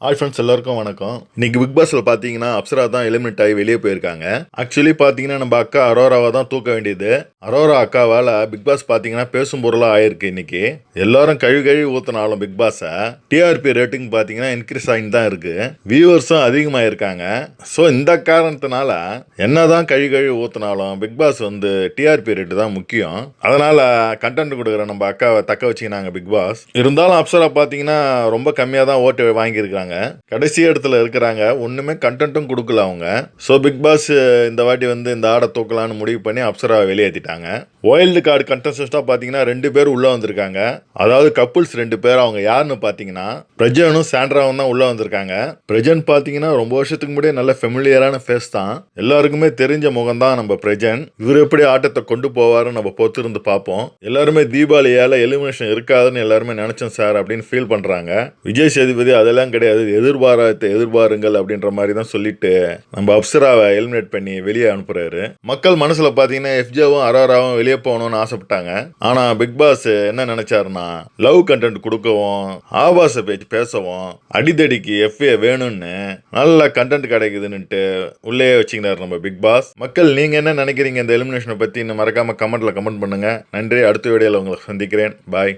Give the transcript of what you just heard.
Hi friends, எல்லாருக்கும் வணக்கம். இன்னைக்கு பிக் பாஸ்ல பாத்தீங்கன்னா அப்சரா தான் எலிமினேட் ஆகி வெளியே போயிருக்காங்க. ஆக்சுவலி பாத்தீங்கன்னா நம்ம அக்கா அரோராவை தான் தூக்க வேண்டியது. அரோரா அக்காவால பிக் பாஸ் பாத்தீங்கன்னா பேசும் பொருளா ஆயிருக்கு. இன்னைக்கு எல்லாரும் கழுவி ஊத்தினாலும் பிக் பாஸ டிஆர்பி ரேட்டிங் பாத்தீங்கன்னா இன்க்ரீஸ் ஆகிட்டு தான் இருக்கு. வியூவர்ஸும் அதிகமாயிருக்காங்க. ஸோ இந்த காரணத்தினால என்னதான் கழுவி ஊத்தினாலும் பிக் பாஸ் வந்து டிஆர்பி ரேட்டு தான் முக்கியம். அதனால கண்டென்ட் கொடுக்குற நம்ம அக்காவை தக்க வச்சுக்கினாங்க பிக் பாஸ். இருந்தாலும் அப்சரா பாத்தீங்கன்னா ரொம்ப கம்மியாக தான் ஓட்டு வாங்கியிருக்காங்க. கடைசி இடத்துல இருக்கிறாங்க. ஒண்ணுமே கண்டென்ட்டும் கொடுக்கல அவங்க. ஸோ பிக் பாஸ் இந்த வாட்டி வந்து இந்த ஆடை தூக்கலான்னு முடிவு பண்ணி அப்சராவை வெளியேற்றிட்டாங்க. வைல்டு கார்டு கண்டஸ்டா பாத்தீங்கன்னா 2 பேர் உள்ள வந்திருக்காங்க. அதாவது கப்புள்ஸ் 2 பேர். அவங்க யாருன்னு பாத்தீங்கன்னா பிரஜனும் சாண்ட்ராவும் தான் உள்ள வந்திருக்காங்க. பிரஜன் பாத்தீங்கன்னா ரொம்ப வருஷத்துக்கு முன்னாடியே நல்ல ஃபெமிலியரான ஃபேஸ் தான். எல்லாருக்குமே தெரிஞ்ச முகம் தான் நம்ம பிரஜன். இவர் எப்படி ஆட்டத்தை கொண்டு போவாருன்னு நம்ம பொறுத்திருந்து பார்ப்போம். எல்லாருமே தீபாவளியால எலிமினேஷன் இருக்காதுன்னு எல்லாருமே நினைச்சோம் சார் அப்படின்னு ஃபீல் பண்றாங்க. விஜய் சேதுபதி அதெல்லாம் கிடையாது, எதிர்பாருங்கள் அப்படின்ற மாதிரி தான் சொல்லிட்டு நம்ம அப்சராவை எலிமினேட் பண்ணி வெளியே அனுப்புறாரு. மக்கள் மனசுல பாத்தீங்கன்னா எஃப்ஜேவும் அரோராவும் வெளியே போகணும்னு ஆசைப்பட்டாங்க. ஆனா பிக் பாஸ் என்ன நினைச்சாருன்னா லவ் கண்டென்ட் கொடுக்கவும் ஆபாச பேச்சு பேசவும் அடிதடிக்கு எஃப்ஏ வேணும்னு நல்ல கண்டென்ட் கிடைக்குதுன்னுட்டு உள்ளே வச்சுக்கினார் நம்ம பிக் பாஸ். மக்கள் நீங்க என்ன நினைக்கிறீங்க இந்த எலிமினேஷனை பத்தி? மறக்காம கமெண்ட்ல கமெண்ட் பண்ணுங்க. நன்றி. அடுத்த வீடியோல உங்களை சந்திக்கிறேன். பாய்.